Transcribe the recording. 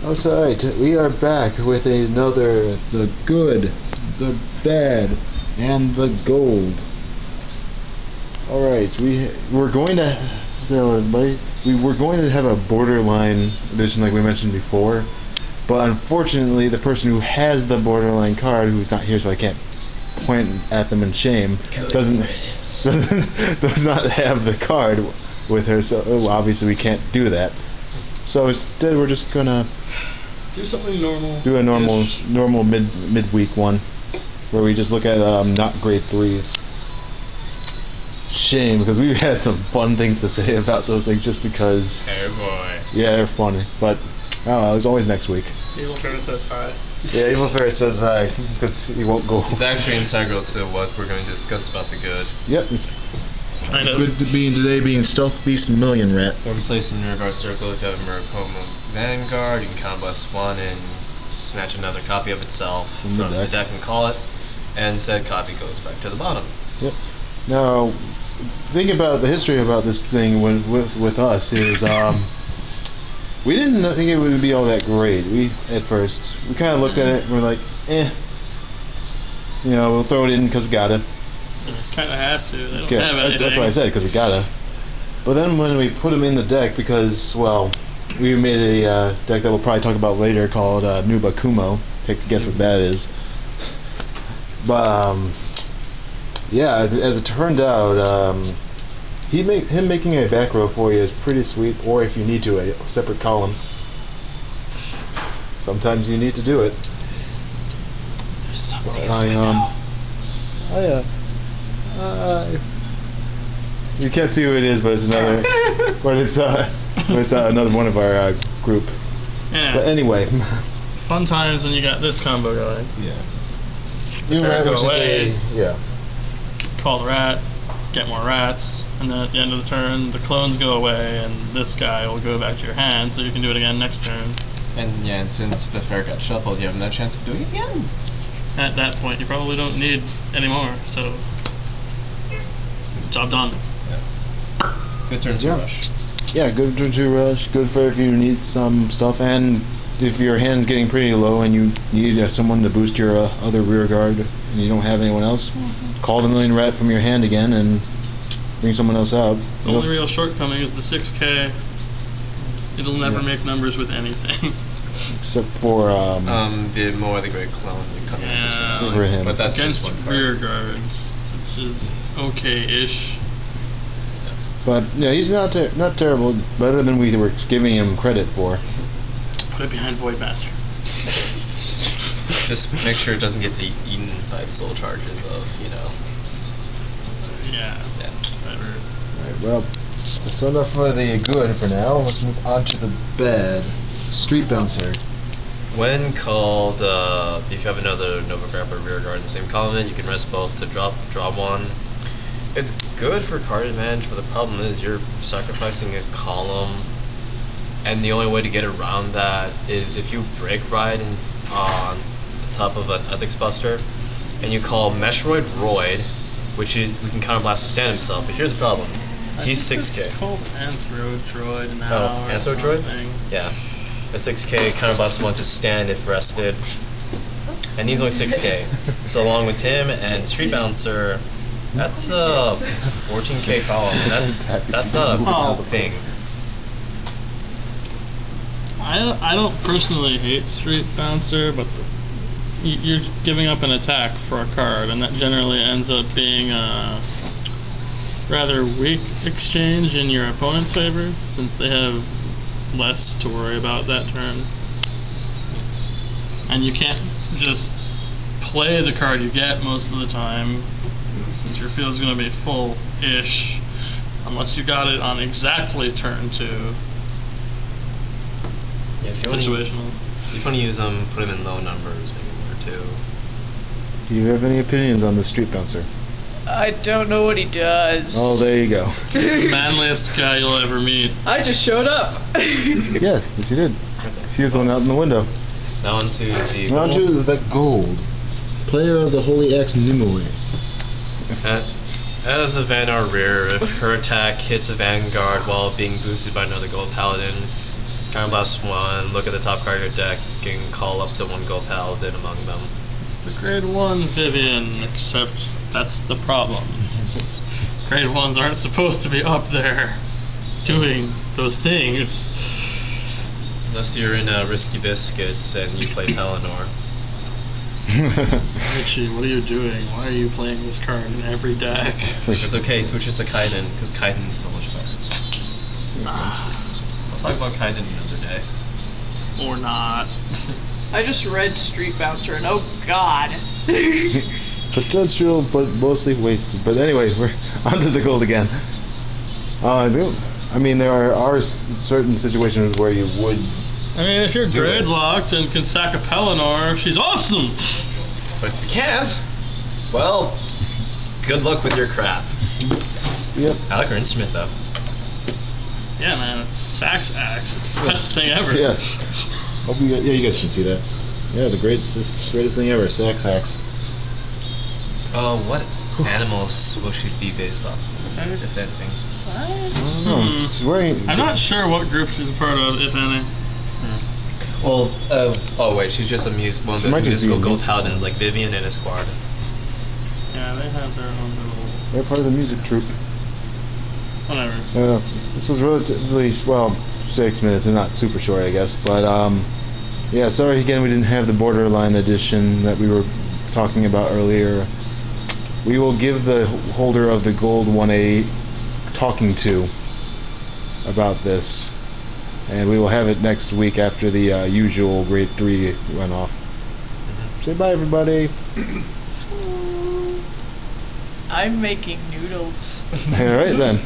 Alright, we are back with another the good, the bad, and the gold. Alright, we're going to have a borderline edition like we mentioned before, but unfortunately the person who has the borderline card, who's not here so I can't point at them in shame, does not have the card with her, so obviously we can't do that. So instead we're just gonna do something normal. Do a normal midweek one where we just look at not great threes. Shame, because we've had some fun things to say about those things just because. Hey boy. Yeah, they're funny, but it's always next week. Evil Ferret says hi. Yeah, Evil Ferret says hi because he won't go. It's actually integral to what we're going to discuss about the good. Yep. Good to being Stealth Beast Million Rat. When placed in the reverse circle, if you have a Murakomo Vanguard, you can combust one and snatch another copy of itself from the deck and call it, and said copy goes back to the bottom. Yep. Now, think about the history about this thing with us is we didn't think it would be all that great. At first we kind of looked at it and we're like, we'll throw it in because we gotta. Kind of have to. They don't have anything. That's what I said, because we gotta. But then when we put them in the deck, because, well, we made a deck that we'll probably talk about later called Nubakumo. Take a guess what that is. But, yeah, as it turned out, him making a back row for you is pretty sweet, or if you need to, a separate column. Sometimes you need to do it. There's something you can't see who it is, but it's another. It's another one of our group. Yeah. But anyway, fun times when you got this combo going. Yeah. Go away. Yeah. Call the rat, get more rats, and then at the end of the turn, the clones go away, and this guy will go back to your hand, so you can do it again next turn. And yeah, and since the fair got shuffled, you have no chance of doing it again. At that point, you probably don't need any more, so job done. Yeah. Good turn to rush. Yeah, good turn to rush. Good for if you need some stuff, and if your hand's getting pretty low and you need someone to boost your other rear guard, and you don't have anyone else, call the Million Rat from your hand again and bring someone else out. The only real shortcoming is the 6K. It'll never make numbers with anything. Except for the Great Clone coming in for him. But that's against just rear guards, which is okay-ish. But yeah, he's not terrible. Better than we were giving him credit for. Put it behind Void Master. Just make sure it doesn't get eaten by the soul charges of Yeah. Whatever. Alright, well, that's enough for the good for now. Let's move on to the bad. Street Bouncer. When called, if you have another Nova Grappa rear guard in the same column, you can rest both to draw one. It's good for card advantage, but the problem is you're sacrificing a column, and the only way to get around that is if you break ride on the top of an Ethics Buster, and you call Meshroid Roid, which we can counterblast to stand himself, but here's the problem. He's 6K. It's called Anthro Droid now. Anthro Droid? Yeah. A 6K counterblast one to stand if rested, and he's only 6K. So along with him and Street Bouncer, that's a 14K column. That's not a thing. I don't personally hate Street Bouncer, but you're giving up an attack for a card, and that generally ends up being a rather weak exchange in your opponent's favor, since they have less to worry about that turn. And you can't just play the card you get most of the time, since your field's going to be full-ish, unless you got it on exactly turn 2. Yeah, if you situational. If you want to use them, put them in low numbers, maybe 1 or 2. Do you have any opinions on the Street Bouncer? I don't know what he does. Oh, there you go. The manliest guy you'll ever meet. I just showed up. Yes, you did. She was the one out in the window. Now on to the Now on to is that gold. Player of the Holy Axe Nimue. As a Vanguard rear, if her attack hits a Vanguard while being boosted by another Gold Paladin, Counterblast 1, look at the top card of your deck, and call up to 1 gold paladin among them. It's the grade 1 Vivian, except that's the problem. Grade 1s aren't supposed to be up there doing those things. Unless you're in Risky Biscuits and you play Pelennor. Richie, what are you doing? Why are you playing this card in every deck? It's okay, switch us to Kaiden, because Kaiden is so much better. I'll talk about Kaiden another day. Or not. I just read Street Bouncer and oh god. Potential, but mostly wasted. But anyway, we're onto the gold again. I mean, there are certain situations where you would. I mean, if you're gridlocked and can sack a Pelennor, she's awesome! But if you can't, well, good luck with your crap. Yep. I like her instrument though. Yeah, man, it's Sax Axe. Best thing ever. Yes. Hope you guys, you guys should see that. Yeah, the greatest thing ever, Sax Axe. What animals will she be based off? If anything. I don't know. She's wearing. I'm not sure what group she's a part of, if any. Well, oh wait, she's just one of those musical gold paladins like Vivian and his squad. Yeah, they have their own little. They're part of the music troupe. Whatever. This was relatively, well, 6 minutes and not super short, I guess. But, yeah, sorry again we didn't have the Borderline edition that we were talking about earlier. We will give the holder of the gold one a talking to about this. And we will have it next week after the usual grade 3 runoff. Say bye, everybody. I'm making noodles. Alright then.